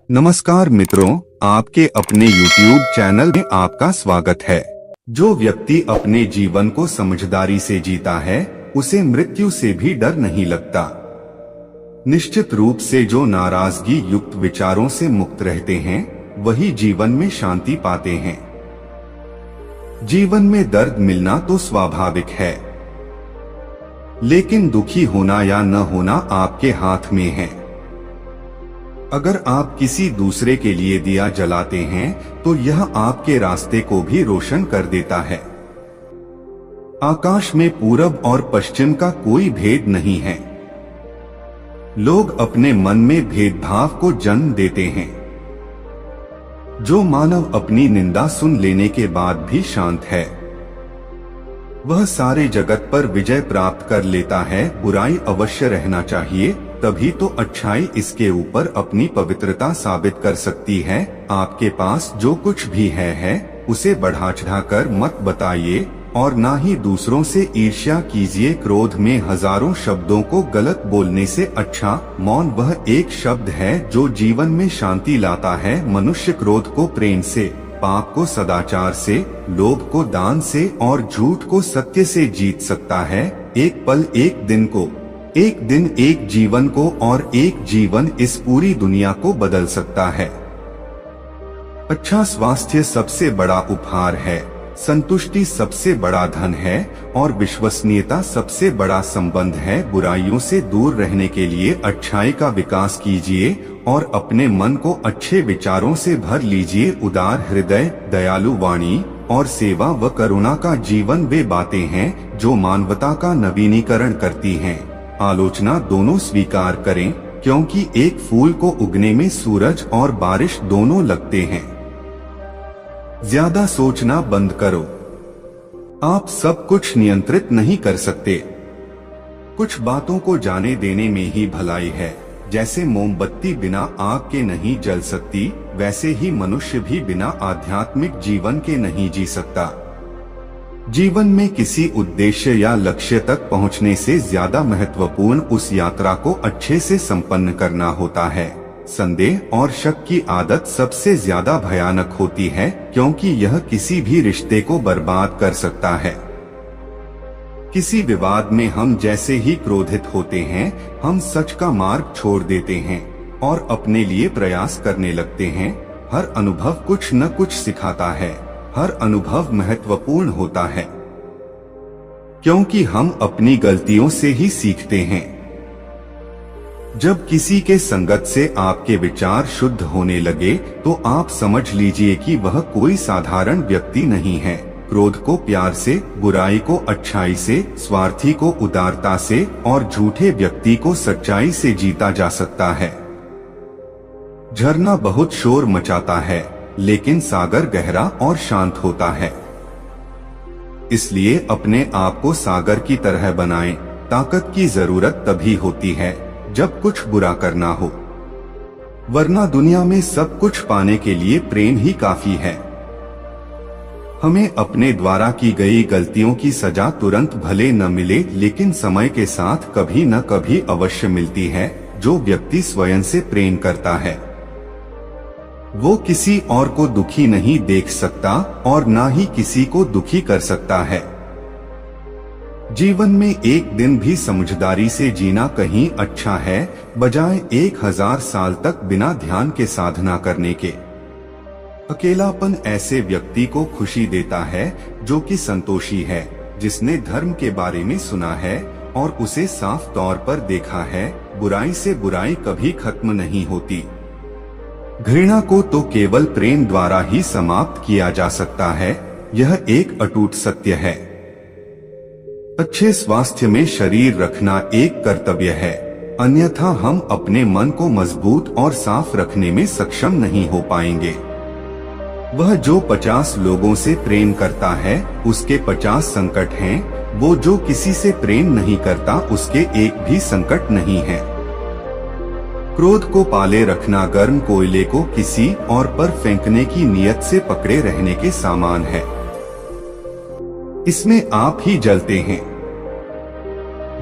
नमस्कार मित्रों, आपके अपने YouTube चैनल में आपका स्वागत है। जो व्यक्ति अपने जीवन को समझदारी से जीता है, उसे मृत्यु से भी डर नहीं लगता। निश्चित रूप से जो नाराजगी युक्त विचारों से मुक्त रहते हैं, वही जीवन में शांति पाते हैं। जीवन में दर्द मिलना तो स्वाभाविक है, लेकिन दुखी होना या न होना आपके हाथ में है। अगर आप किसी दूसरे के लिए दिया जलाते हैं, तो यह आपके रास्ते को भी रोशन कर देता है। आकाश में पूरब और पश्चिम का कोई भेद नहीं है। लोग अपने मन में भेदभाव को जन्म देते हैं। जो मानव अपनी निंदा सुन लेने के बाद भी शांत है, वह सारे जगत पर विजय प्राप्त कर लेता है। बुराई अवश्य रहना चाहिए, तभी तो अच्छाई इसके ऊपर अपनी पवित्रता साबित कर सकती है। आपके पास जो कुछ भी है उसे बढ़ा चढ़ाकर मत बताइए और ना ही दूसरों से ईर्ष्या कीजिए। क्रोध में हजारों शब्दों को गलत बोलने से अच्छा मौन वह एक शब्द है जो जीवन में शांति लाता है। मनुष्य क्रोध को प्रेम से, पाप को सदाचार से, लोभ को दान से और झूठ को सत्य से जीत सकता है। एक पल एक दिन को, एक दिन एक जीवन को और एक जीवन इस पूरी दुनिया को बदल सकता है। अच्छा स्वास्थ्य सबसे बड़ा उपहार है, संतुष्टि सबसे बड़ा धन है और विश्वसनीयता सबसे बड़ा संबंध है। बुराइयों से दूर रहने के लिए अच्छाई का विकास कीजिए और अपने मन को अच्छे विचारों से भर लीजिए। उदार हृदय, दयालु वाणी और सेवा व करुणा का जीवन वे बातें हैं जो मानवता का नवीनीकरण करती हैं। आलोचना दोनों स्वीकार करें, क्योंकि एक फूल को उगने में सूरज और बारिश दोनों लगते हैं। ज्यादा सोचना बंद करो। आप सब कुछ नियंत्रित नहीं कर सकते। कुछ बातों को जाने देने में ही भलाई है। जैसे मोमबत्ती बिना आग के नहीं जल सकती, वैसे ही मनुष्य भी बिना आध्यात्मिक जीवन के नहीं जी सकता। जीवन में किसी उद्देश्य या लक्ष्य तक पहुंचने से ज्यादा महत्वपूर्ण उस यात्रा को अच्छे से संपन्न करना होता है। संदेह और शक की आदत सबसे ज्यादा भयानक होती है, क्योंकि यह किसी भी रिश्ते को बर्बाद कर सकता है। किसी विवाद में हम जैसे ही क्रोधित होते हैं, हम सच का मार्ग छोड़ देते हैं और अपने लिए प्रयास करने लगते हैं। हर अनुभव कुछ न कुछ सिखाता है। हर अनुभव महत्वपूर्ण होता है, क्योंकि हम अपनी गलतियों से ही सीखते हैं। जब किसी के संगत से आपके विचार शुद्ध होने लगे, तो आप समझ लीजिए कि वह कोई साधारण व्यक्ति नहीं है। क्रोध को प्यार से, बुराई को अच्छाई से, स्वार्थी को उदारता से और झूठे व्यक्ति को सच्चाई से जीता जा सकता है। झरना बहुत शोर मचाता है, लेकिन सागर गहरा और शांत होता है। इसलिए अपने आप को सागर की तरह बनाएं। ताकत की जरूरत तभी होती है जब कुछ बुरा करना हो, वरना दुनिया में सब कुछ पाने के लिए प्रेम ही काफी है। हमें अपने द्वारा की गई गलतियों की सजा तुरंत भले न मिले, लेकिन समय के साथ कभी न कभी अवश्य मिलती है। जो व्यक्ति स्वयं से प्रेम करता है, वो किसी और को दुखी नहीं देख सकता और ना ही किसी को दुखी कर सकता है। जीवन में एक दिन भी समझदारी से जीना कहीं अच्छा है, बजाय 1000 साल तक बिना ध्यान के साधना करने के। अकेलापन ऐसे व्यक्ति को खुशी देता है जो कि संतोषी है, जिसने धर्म के बारे में सुना है और उसे साफ तौर पर देखा है। बुराई से बुराई कभी खत्म नहीं होती। घृणा को तो केवल प्रेम द्वारा ही समाप्त किया जा सकता है। यह एक अटूट सत्य है। अच्छे स्वास्थ्य में शरीर रखना एक कर्तव्य है, अन्यथा हम अपने मन को मजबूत और साफ रखने में सक्षम नहीं हो पाएंगे। वह जो 50 लोगों से प्रेम करता है, उसके 50 संकट हैं। वो जो किसी से प्रेम नहीं करता, उसके एक भी संकट नहीं है। क्रोध को पाले रखना गर्म कोयले को किसी और पर फेंकने की नियत से पकड़े रहने के समान है। इसमें आप ही जलते हैं।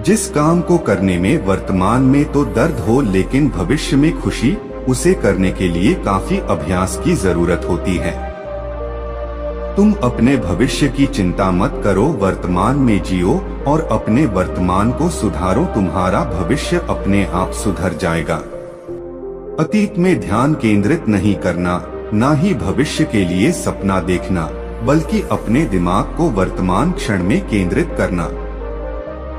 जिस काम को करने में वर्तमान में तो दर्द हो, लेकिन भविष्य में खुशी उसे करने के लिए काफी अभ्यास की जरूरत होती है। तुम अपने भविष्य की चिंता मत करो, वर्तमान में जियो और अपने वर्तमान को सुधारो, तुम्हारा भविष्य अपने आप सुधर जाएगा। अतीत में ध्यान केंद्रित नहीं करना, ना ही भविष्य के लिए सपना देखना, बल्कि अपने दिमाग को वर्तमान क्षण में केंद्रित करना।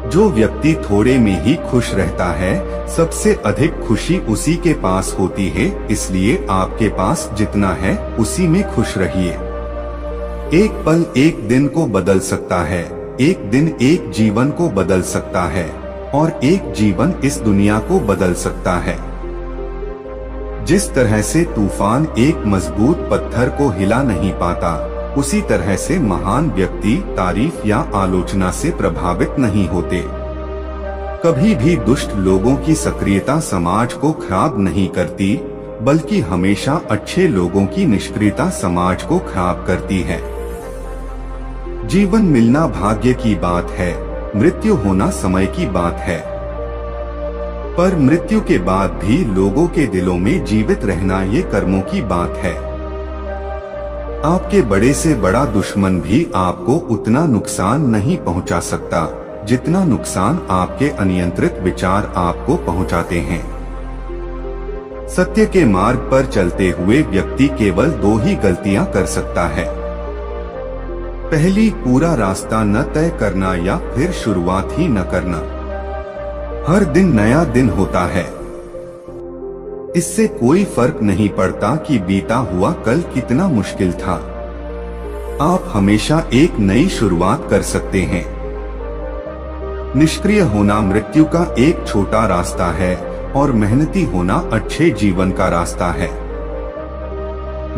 जो व्यक्ति थोड़े में ही खुश रहता है, सबसे अधिक खुशी उसी के पास होती है। इसलिए आपके पास जितना है उसी में खुश रहिए। एक पल एक दिन को बदल सकता है, एक दिन एक जीवन को बदल सकता है और एक जीवन इस दुनिया को बदल सकता है। जिस तरह से तूफान एक मजबूत पत्थर को हिला नहीं पाता, उसी तरह से महान व्यक्ति तारीफ या आलोचना से प्रभावित नहीं होते। कभी भी दुष्ट लोगों की सक्रियता समाज को खराब नहीं करती, बल्कि हमेशा अच्छे लोगों की निष्क्रियता समाज को खराब करती है। जीवन मिलना भाग्य की बात है, मृत्यु होना समय की बात है। पर मृत्यु के बाद भी लोगों के दिलों में जीवित रहना ये कर्मों की बात है। आपके बड़े से बड़ा दुश्मन भी आपको उतना नुकसान नहीं पहुंचा सकता, जितना नुकसान आपके अनियंत्रित विचार आपको पहुंचाते हैं। सत्य के मार्ग पर चलते हुए व्यक्ति केवल 2 ही गलतियां कर सकता है। पहली, पूरा रास्ता न तय करना या फिर शुरुआत ही न करना। हर दिन नया दिन होता है, इससे कोई फर्क नहीं पड़ता कि बीता हुआ कल कितना मुश्किल था। आप हमेशा एक नई शुरुआत कर सकते हैं। निष्क्रिय होना मृत्यु का एक छोटा रास्ता है और मेहनती होना अच्छे जीवन का रास्ता है।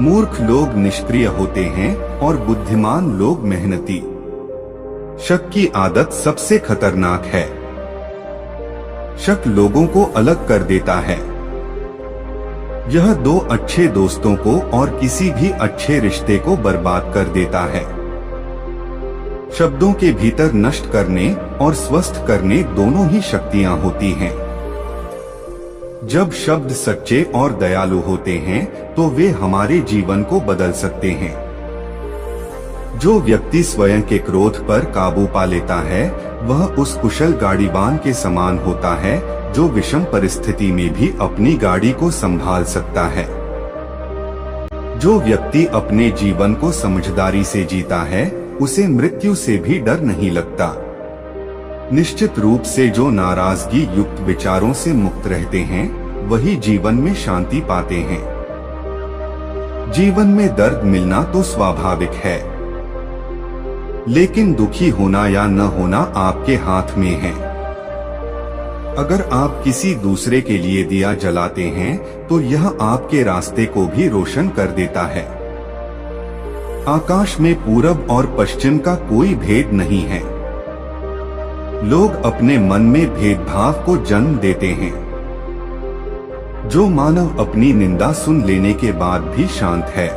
मूर्ख लोग निष्क्रिय होते हैं और बुद्धिमान लोग मेहनती। शक की आदत सबसे खतरनाक है। शक लोगों को अलग कर देता है। यह 2 अच्छे दोस्तों को और किसी भी अच्छे रिश्ते को बर्बाद कर देता है। शब्दों के भीतर नष्ट करने और स्वस्थ करने दोनों ही शक्तियां होती हैं। जब शब्द सच्चे और दयालु होते हैं तो वे हमारे जीवन को बदल सकते हैं। जो व्यक्ति स्वयं के क्रोध पर काबू पा लेता है, वह उस कुशल गाड़ीवान के समान होता है जो विषम परिस्थिति में भी अपनी गाड़ी को संभाल सकता है। जो व्यक्ति अपने जीवन को समझदारी से जीता है, उसे मृत्यु से भी डर नहीं लगता। निश्चित रूप से जो नाराजगी युक्त विचारों से मुक्त रहते हैं, वही जीवन में शांति पाते हैं। जीवन में दर्द मिलना तो स्वाभाविक है, लेकिन दुखी होना या न होना आपके हाथ में है। अगर आप किसी दूसरे के लिए दिया जलाते हैं, तो यह आपके रास्ते को भी रोशन कर देता है। आकाश में पूरब और पश्चिम का कोई भेद नहीं है। लोग अपने मन में भेदभाव को जन्म देते हैं। जो मानव अपनी निंदा सुन लेने के बाद भी शांत है,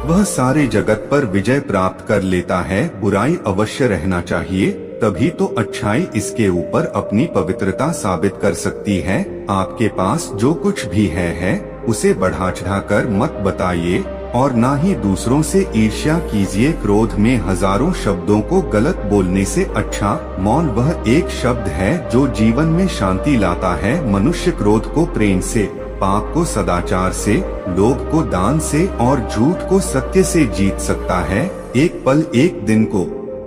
वह सारे जगत पर विजय प्राप्त कर लेता है। बुराई अवश्य रहना चाहिए, तभी तो अच्छाई इसके ऊपर अपनी पवित्रता साबित कर सकती है। आपके पास जो कुछ भी है उसे बढ़ा चढ़ाकर मत बताइए और ना ही दूसरों से ईर्ष्या कीजिए। क्रोध में हजारों शब्दों को गलत बोलने से अच्छा मौन वह एक शब्द है जो जीवन में शांति लाता है। मनुष्य क्रोध को प्रेम से, पाप को सदाचार से, लोभ को दान से और झूठ को सत्य से जीत सकता है। एक पल एक दिन को,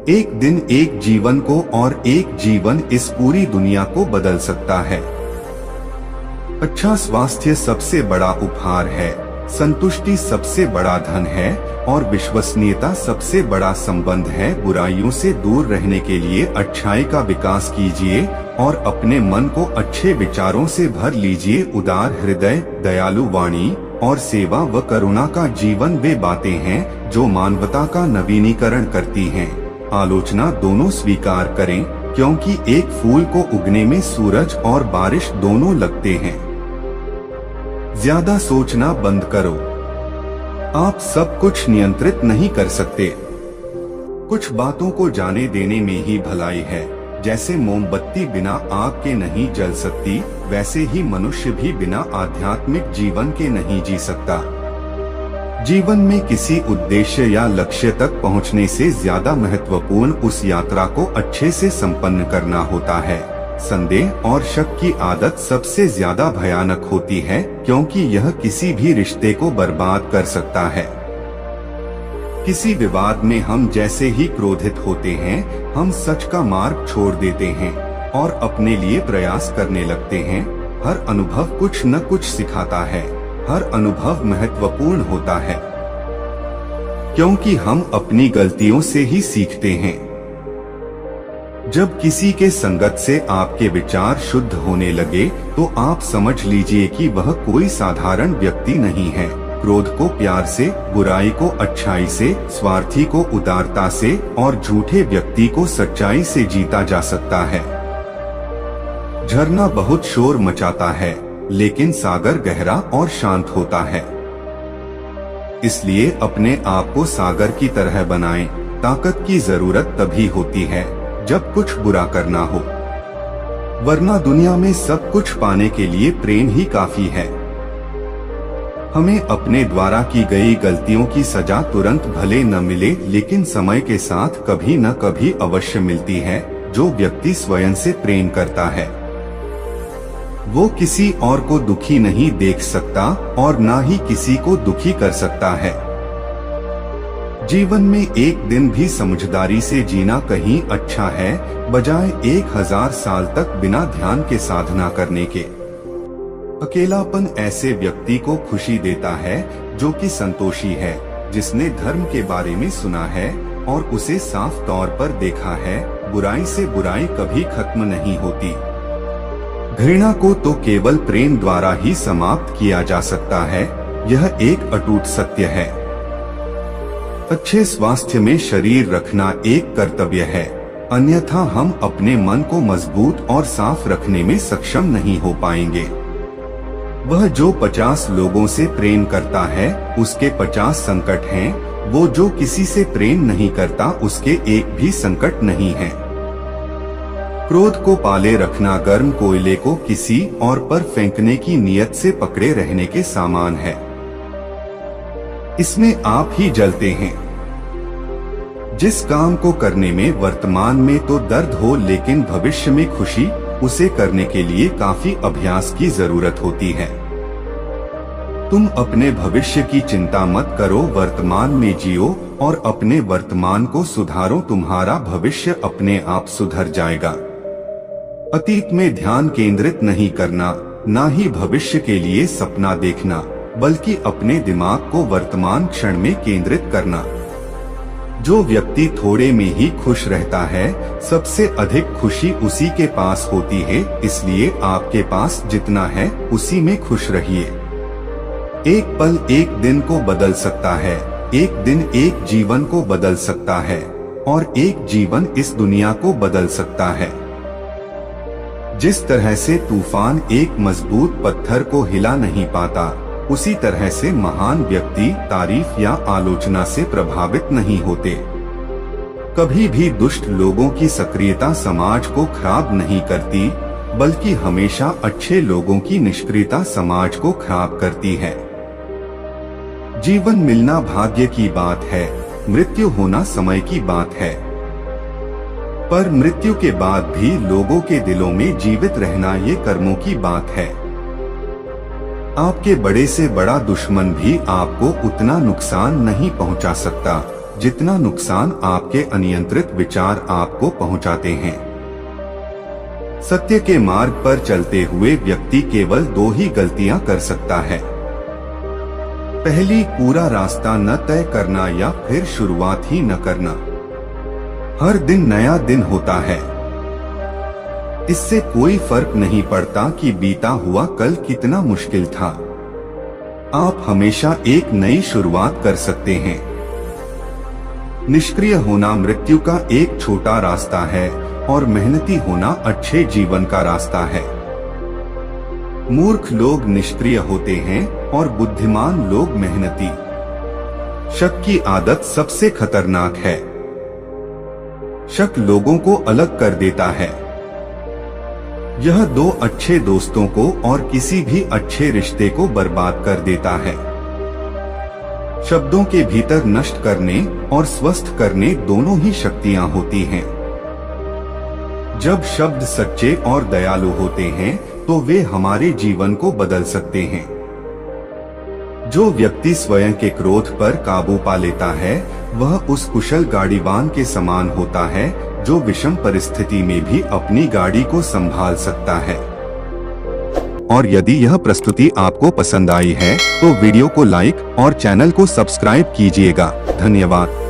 एक दिन एक जीवन को और एक जीवन इस पूरी दुनिया को बदल सकता है। अच्छा स्वास्थ्य सबसे बड़ा उपहार है, संतुष्टि सबसे बड़ा धन है और विश्वसनीयता सबसे बड़ा संबंध है। बुराइयों से दूर रहने के लिए अच्छाई का विकास कीजिए और अपने मन को अच्छे विचारों से भर लीजिए। उदार हृदय, दयालु वाणी और सेवा व करुणा का जीवन वे बातें हैं जो मानवता का नवीनीकरण करती हैं। आलोचना दोनों स्वीकार करें, क्योंकि एक फूल को उगने में सूरज और बारिश दोनों लगते हैं। ज्यादा सोचना बंद करो। आप सब कुछ नियंत्रित नहीं कर सकते। कुछ बातों को जाने देने में ही भलाई है। जैसे मोमबत्ती बिना आग के नहीं जल सकती, वैसे ही मनुष्य भी बिना आध्यात्मिक जीवन के नहीं जी सकता। जीवन में किसी उद्देश्य या लक्ष्य तक पहुंचने से ज्यादा महत्वपूर्ण उस यात्रा को अच्छे से संपन्न करना होता है। संदेह और शक की आदत सबसे ज्यादा भयानक होती है, क्योंकि यह किसी भी रिश्ते को बर्बाद कर सकता है। किसी विवाद में हम जैसे ही क्रोधित होते हैं, हम सच का मार्ग छोड़ देते हैं और अपने लिए प्रयास करने लगते हैं। हर अनुभव कुछ न कुछ सिखाता है, हर अनुभव महत्वपूर्ण होता है, क्योंकि हम अपनी गलतियों से ही सीखते हैं। जब किसी के संगत से आपके विचार शुद्ध होने लगे, तो आप समझ लीजिए कि वह कोई साधारण व्यक्ति नहीं है। क्रोध को प्यार से, बुराई को अच्छाई से, स्वार्थी को उदारता से और झूठे व्यक्ति को सच्चाई से जीता जा सकता है। झरना बहुत शोर मचाता है, लेकिन सागर गहरा और शांत होता है। इसलिए अपने आप को सागर की तरह बनाएं। ताकत की जरूरत तभी होती है जब कुछ बुरा करना हो, वरना दुनिया में सब कुछ पाने के लिए प्रेम ही काफी है। हमें अपने द्वारा की गई गलतियों की सजा तुरंत भले न मिले, लेकिन समय के साथ कभी न कभी अवश्य मिलती है। जो व्यक्ति स्वयं से प्रेम करता है, वो किसी और को दुखी नहीं देख सकता और ना ही किसी को दुखी कर सकता है। जीवन में एक दिन भी समझदारी से जीना कहीं अच्छा है, बजाय 1000 साल तक बिना ध्यान के साधना करने के। अकेलापन ऐसे व्यक्ति को खुशी देता है जो कि संतोषी है, जिसने धर्म के बारे में सुना है और उसे साफ तौर पर देखा है। बुराई से बुराई कभी खत्म नहीं होती। घृणा को तो केवल प्रेम द्वारा ही समाप्त किया जा सकता है, यह एक अटूट सत्य है। अच्छे स्वास्थ्य में शरीर रखना एक कर्तव्य है, अन्यथा हम अपने मन को मजबूत और साफ रखने में सक्षम नहीं हो पाएंगे। वह जो 50 लोगों से प्रेम करता है, उसके 50 संकट हैं। वो जो किसी से प्रेम नहीं करता, उसके एक भी संकट नहीं है। क्रोध को पाले रखना गर्म कोयले को किसी और पर फेंकने की नियत से पकड़े रहने के समान है। इसमें आप ही जलते हैं। जिस काम को करने में वर्तमान में तो दर्द हो, लेकिन भविष्य में खुशी, उसे करने के लिए काफी अभ्यास की जरूरत होती है। तुम अपने भविष्य की चिंता मत करो, वर्तमान में जियो और अपने वर्तमान को सुधारो। तुम्हारा भविष्य अपने आप सुधर जाएगा। अतीत में ध्यान केंद्रित नहीं करना, ना ही भविष्य के लिए सपना देखना, बल्कि अपने दिमाग को वर्तमान क्षण में केंद्रित करना। जो व्यक्ति थोड़े में ही खुश रहता है, सबसे अधिक खुशी उसी के पास होती है। इसलिए आपके पास जितना है उसी में खुश रहिए। एक पल एक दिन को बदल सकता है, एक दिन एक जीवन को बदल सकता है और एक जीवन इस दुनिया को बदल सकता है। जिस तरह से तूफान एक मजबूत पत्थर को हिला नहीं पाता, उसी तरह से महान व्यक्ति तारीफ या आलोचना से प्रभावित नहीं होते। कभी भी दुष्ट लोगों की सक्रियता समाज को खराब नहीं करती, बल्कि हमेशा अच्छे लोगों की निष्क्रियता समाज को खराब करती है। जीवन मिलना भाग्य की बात है, मृत्यु होना समय की बात है। पर मृत्यु के बाद भी लोगों के दिलों में जीवित रहना ये कर्मों की बात है। आपके बड़े से बड़ा दुश्मन भी आपको उतना नुकसान नहीं पहुंचा सकता, जितना नुकसान आपके अनियंत्रित विचार आपको पहुंचाते हैं। सत्य के मार्ग पर चलते हुए व्यक्ति केवल 2 ही गलतियां कर सकता है। पहली, पूरा रास्ता न तय करना या फिर शुरुआत ही न करना। हर दिन नया दिन होता है। इससे कोई फर्क नहीं पड़ता कि बीता हुआ कल कितना मुश्किल था। आप हमेशा एक नई शुरुआत कर सकते हैं। निष्क्रिय होना मृत्यु का एक छोटा रास्ता है और मेहनती होना अच्छे जीवन का रास्ता है। मूर्ख लोग निष्क्रिय होते हैं और बुद्धिमान लोग मेहनती। शक की आदत सबसे खतरनाक है। शक लोगों को अलग कर देता है। यह दो अच्छे दोस्तों को और किसी भी अच्छे रिश्ते को बर्बाद कर देता है। शब्दों के भीतर नष्ट करने और स्वस्थ करने दोनों ही शक्तियां होती हैं। जब शब्द सच्चे और दयालु होते हैं तो वे हमारे जीवन को बदल सकते हैं। जो व्यक्ति स्वयं के क्रोध पर काबू पा लेता है वह उस कुशल गाड़ीवान के समान होता है जो विषम परिस्थिति में भी अपनी गाड़ी को संभाल सकता है। और यदि यह प्रस्तुति आपको पसंद आई है तो वीडियो को लाइक और चैनल को सब्सक्राइब कीजिएगा। धन्यवाद।